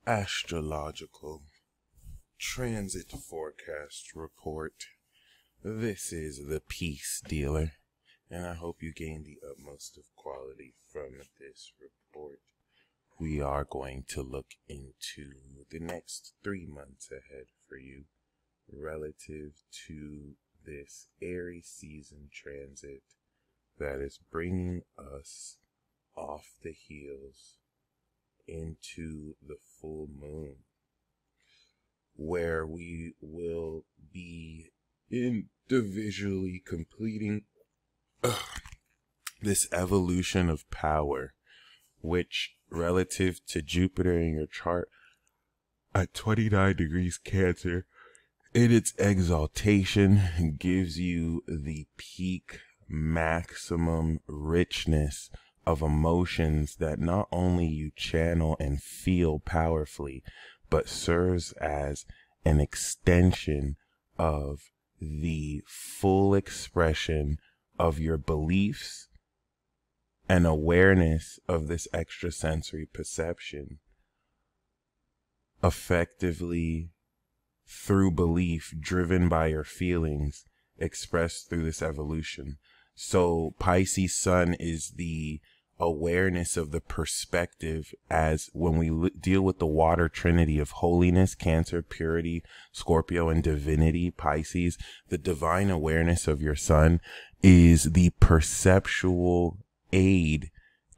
astrological transit forecast report. This is the Peace Dealer, and I hope you gain the utmost of quality from this report. We are going to look into the next 3 months ahead for you relative to this Aries season transit that is bringing us off the heels into the full moon, where we will be individually completing this evolution of power, which relative to Jupiter in your chart at 29 degrees Cancer, in its exaltation, gives you the peak maximum richness of emotions that not only you channel and feel powerfully, but serves as an extension of the full expression of your beliefs and awareness of this extrasensory perception, effectively through belief, driven by your feelings, expressed through this evolution. So Pisces Sun is the awareness of the perspective, as when we deal with the water trinity of holiness, Cancer, purity, Scorpio, and divinity, Pisces, the divine awareness of your sun is the perceptual aid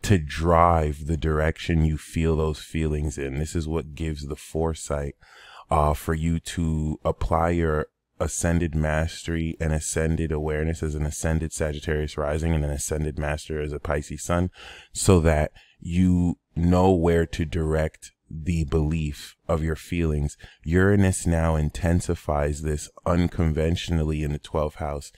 to drive the direction you feel those feelings in. This is what gives the foresight for you to apply your ascended mastery and ascended awareness as an ascended Sagittarius rising and an ascended master as a Pisces sun, so that you know where to direct the belief of your feelings. Uranus now intensifies this unconventionally in the 12th house,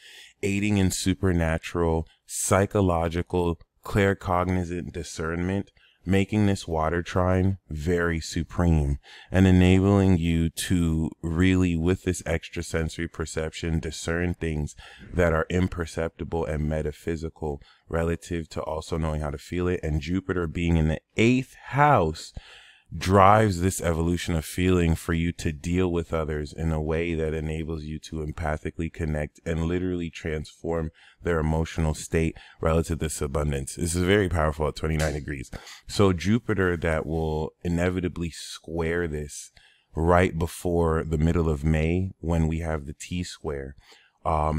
aiding in supernatural, psychological, claircognizant discernment, making this water trine very supreme and enabling you to really, with this extrasensory perception, discern things that are imperceptible and metaphysical relative to also knowing how to feel it. And Jupiter being in the 8th house drives this evolution of feeling for you to deal with others in a way that enables you to empathically connect and literally transform their emotional state relative to this abundance. This is very powerful at 29 degrees. So Jupiter, that will inevitably square this right before the middle of May, when we have the T-square,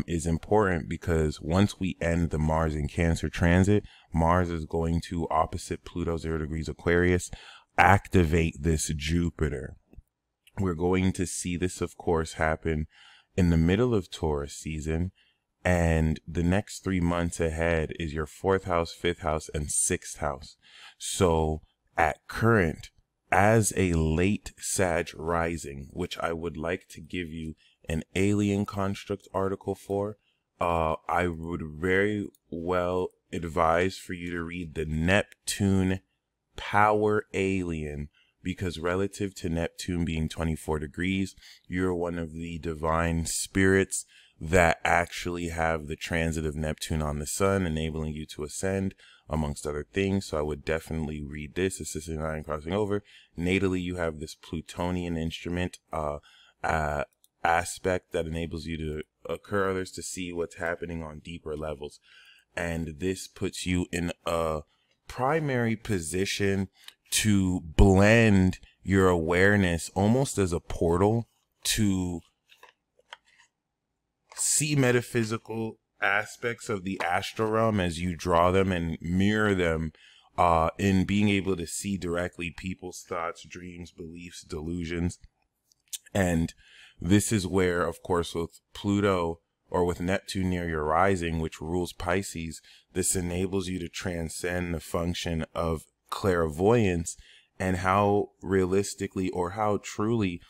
is important, because once we end the Mars in Cancer transit, Mars is going to opposite Pluto, 0 degrees Aquarius, activate this Jupiter. We're going to see this, of course, happen in the middle of Taurus season, and the next 3 months ahead is your 4th house, 5th house, and 6th house. So at current, as a late Sag rising, which I would like to give you an alien construct article for, I would very well advise for you to read the Neptune Power Alien, because relative to Neptune being 24 degrees, you're one of the divine spirits that actually have the transit of Neptune on the sun, enabling you to ascend, amongst other things. So I would definitely read this, Assistant 9 crossing over. Natally, you have this Plutonian instrument aspect that enables you to occur others to see what's happening on deeper levels. And this puts you in a primary position to blend your awareness almost as a portal to see metaphysical aspects of the astral realm as you draw them and mirror them, in being able to see directly people's thoughts, dreams, beliefs, delusions. And this is where, of course, with Pluto or with Neptune near your rising, which rules Pisces, this enables you to transcend the function of clairvoyance and how realistically or how truly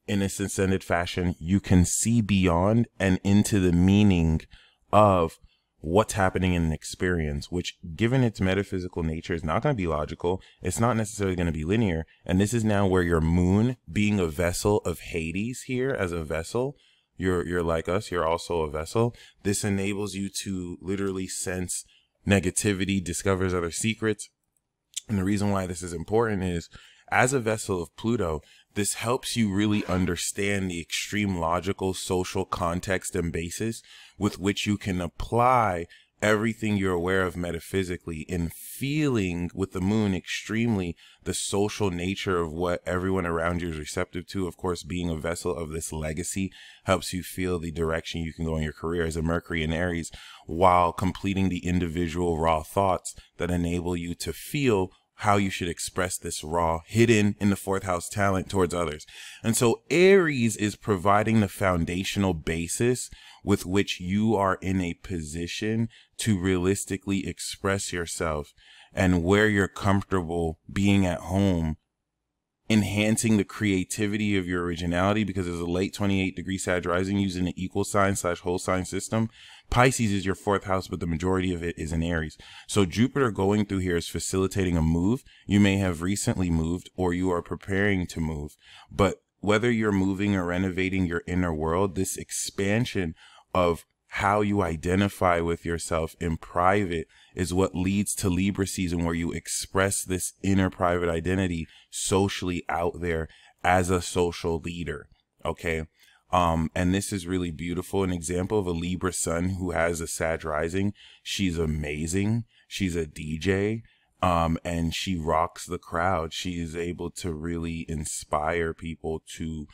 in a ascended fashion you can see beyond and into the meaning of what's happening in an experience, which, given its metaphysical nature, is not going to be logical. It's not necessarily going to be linear. And this is now where your moon, being a vessel of Hades here as a vessel, you're like us, you're also a vessel. This enables you to literally sense negativity, discovers other secrets. And the reason why this is important is as a vessel of Pluto, this helps you really understand the extreme logical, social context and basis with which you can apply everything you're aware of metaphysically, in feeling with the moon extremely the social nature of what everyone around you is receptive to. Of course, being a vessel of this legacy helps you feel the direction you can go in your career as a Mercury in Aries, while completing the individual raw thoughts that enable you to feel how you should express this raw, hidden in the fourth house talent towards others. And so Aries is providing the foundational basis with which you are in a position to realistically express yourself, and where you're comfortable being at home, enhancing the creativity of your originality, because there's a late 28-degree Sag rising using an equal sign / whole sign system. Pisces is your fourth house, but the majority of it is in Aries. So Jupiter going through here is facilitating a move. You may have recently moved, or you are preparing to move. But whether you're moving or renovating your inner world, this expansion of how you identify with yourself in private is what leads to Libra season, where you express this inner private identity socially out there as a social leader. Okay. And this is really beautiful. An example of a Libra sun who has a Sag rising. She's amazing. She's a DJ. And she rocks the crowd. She is able to really inspire people to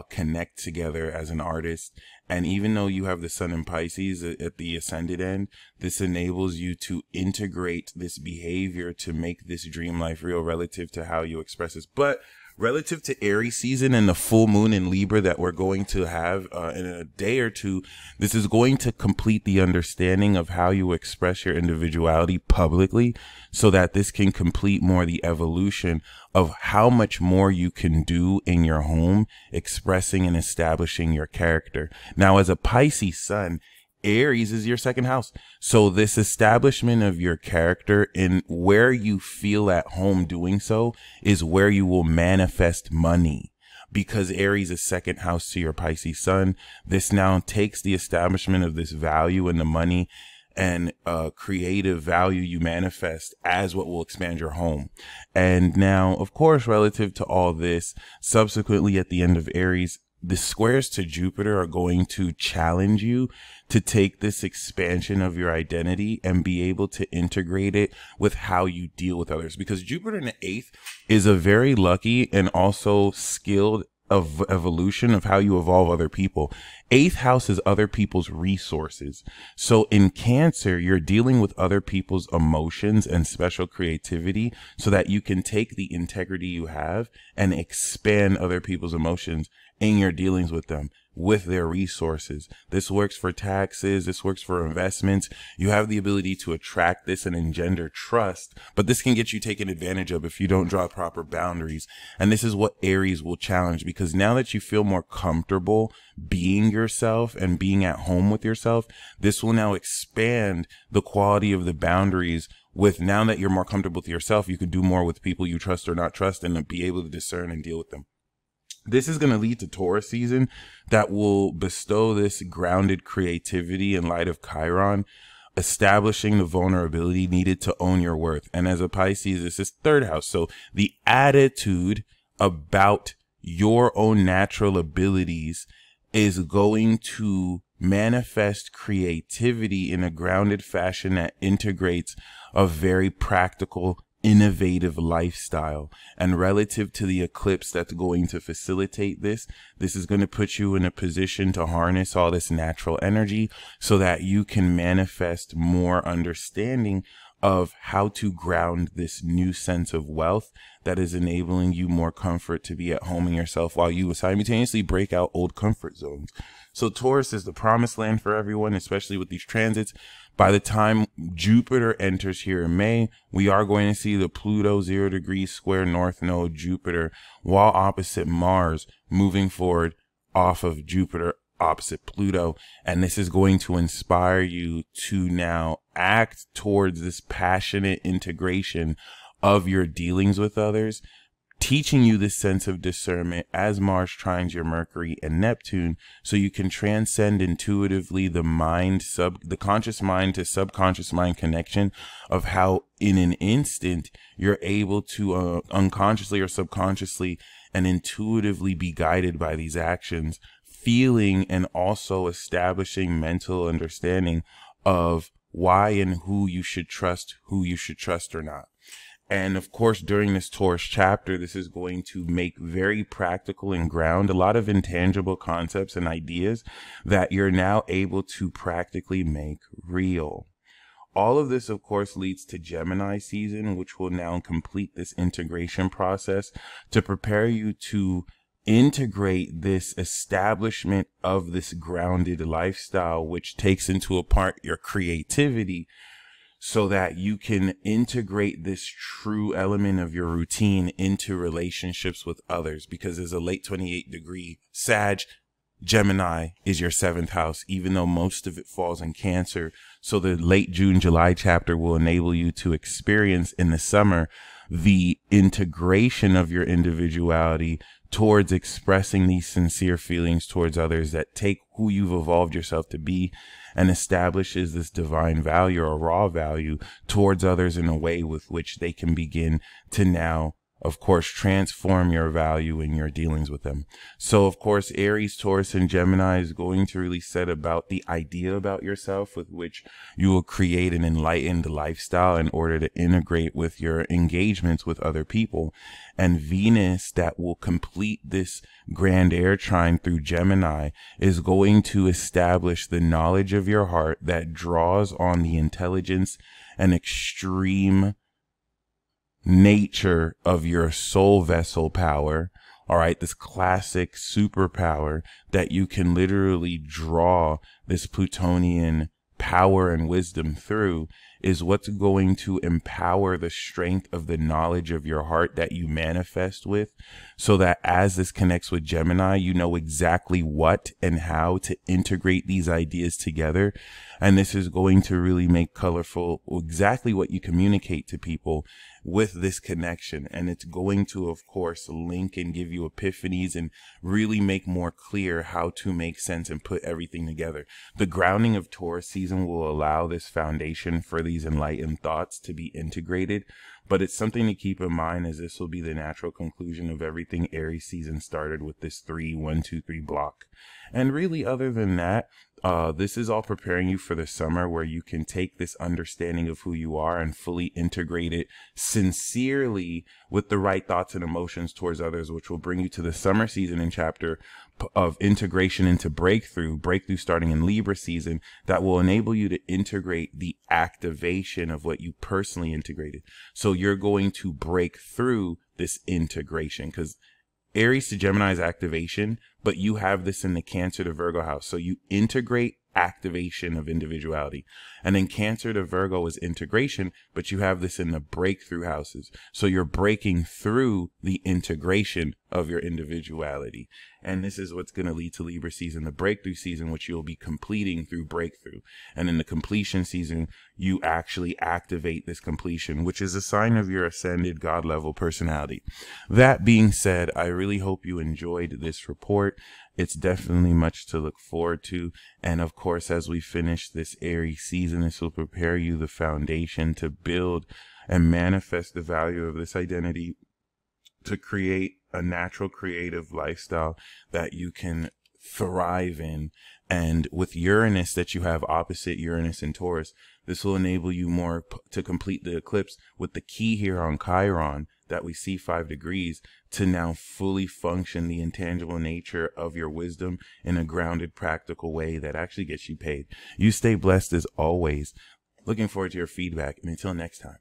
connect together as an artist. And even though you have the sun in Pisces at the ascended end, this enables you to integrate this behavior to make this dream life real relative to how you express this. But relative to Aries season and the full moon in Libra that we're going to have in a day or two, this is going to complete the understanding of how you express your individuality publicly, so that this can complete more the evolution of how much more you can do in your home, expressing and establishing your character. Now, as a Pisces sun, Aries is your second house. So this establishment of your character in where you feel at home doing so is where you will manifest money, because Aries is second house to your Pisces sun. This now takes the establishment of this value in the money and creative value you manifest as what will expand your home. And now, of course, relative to all this, subsequently at the end of Aries, the squares to Jupiter are going to challenge you to take this expansion of your identity and be able to integrate it with how you deal with others. Because Jupiter in the 8th is a very lucky and also skilled of evolution of how you evolve other people. 8th house is other people's resources. So in Cancer, you're dealing with other people's emotions and special creativity, so that you can take the integrity you have and expand other people's emotions in your dealings with them, with their resources. This works for taxes. This works for investments. You have the ability to attract this and engender trust, but this can get you taken advantage of if you don't draw proper boundaries. And this is what Aries will challenge, because now that you feel more comfortable being yourself and being at home with yourself, this will now expand the quality of the boundaries. With now that you're more comfortable with yourself, you can do more with people you trust or not trust, and be able to discern and deal with them. This is going to lead to Taurus season that will bestow this grounded creativity in light of Chiron, establishing the vulnerability needed to own your worth. And as a Pisces, this is third house. So the attitude about your own natural abilities is going to manifest creativity in a grounded fashion that integrates a very practical, innovative lifestyle. And relative to the eclipse that's going to facilitate this is going to put you in a position to harness all this natural energy, so that you can manifest more understanding of how to ground this new sense of wealth that is enabling you more comfort to be at home in yourself, while you simultaneously break out old comfort zones. So Taurus is the promised land for everyone, especially with these transits. By the time Jupiter enters here in May, we are going to see the Pluto 0 degrees square north node Jupiter, while opposite Mars, moving forward off of Jupiter opposite Pluto. And this is going to inspire you to now act towards this passionate integration of your dealings with others, teaching you this sense of discernment as Mars trines your Mercury and Neptune, so you can transcend intuitively the conscious mind to subconscious mind connection of how in an instant you're able to unconsciously or subconsciously and intuitively be guided by these actions, feeling and also establishing mental understanding of why and who you should trust or not. And of course, during this Taurus chapter, this is going to make very practical and ground a lot of intangible concepts and ideas that you're now able to practically make real. All of this, of course, leads to Gemini season, which will now complete this integration process to prepare you to integrate this establishment of this grounded lifestyle, which takes into account your creativity, so that you can integrate this true element of your routine into relationships with others. Because as a late 28-degree Sag, Gemini is your 7th house, even though most of it falls in Cancer. So the late June, July chapter will enable you to experience in the summer the integration of your individuality towards expressing these sincere feelings towards others that take who you've evolved yourself to be and establishes this divine value or raw value towards others in a way with which they can begin to now, of course, transform your value in your dealings with them. So, of course, Aries, Taurus, and Gemini is going to really set about the idea about yourself with which you will create an enlightened lifestyle in order to integrate with your engagements with other people. And Venus, that will complete this grand air trine through Gemini, is going to establish the knowledge of your heart that draws on the intelligence and extreme nature of your soul vessel power. All right, this classic superpower that you can literally draw this Plutonian power and wisdom through is what's going to empower the strength of the knowledge of your heart that you manifest with, so that as this connects with Gemini, you know exactly what and how to integrate these ideas together. And this is going to really make colorful exactly what you communicate to people with this connection. And it's going to, of course, link and give you epiphanies and really make more clear how to make sense and put everything together. The grounding of Taurus season will allow this foundation for these enlightened thoughts to be integrated. But it's something to keep in mind, as this will be the natural conclusion of everything Aries season started with this 3-1-2-3 block. And really, other than that, this is all preparing you for the summer, where you can take this understanding of who you are and fully integrate it sincerely with the right thoughts and emotions towards others, which will bring you to the summer season in chapter of integration into breakthrough starting in Libra season, that will enable you to integrate the activation of what you personally integrated. So you're going to break through this integration, because Aries to Gemini is activation, but you have this in the Cancer to Virgo house. So you integrate activation of individuality. And then Cancer to Virgo is integration, but you have this in the breakthrough houses. So you're breaking through the integration of your individuality. And this is what's going to lead to Libra season, the breakthrough season, which you'll be completing through breakthrough. And in the completion season, you actually activate this completion, which is a sign of your ascended God level personality. That being said, I really hope you enjoyed this report. It's definitely much to look forward to. And of course, as we finish this Aries season, this will prepare you the foundation to build and manifest the value of this identity, to create a natural creative lifestyle that you can thrive in. And with Uranus that you have opposite Uranus and Taurus, this will enable you more to complete the eclipse with the key here on Chiron that we see 5 degrees, to now fully function the intangible nature of your wisdom in a grounded, practical way that actually gets you paid. You stay blessed as always. Looking forward to your feedback, and until next time.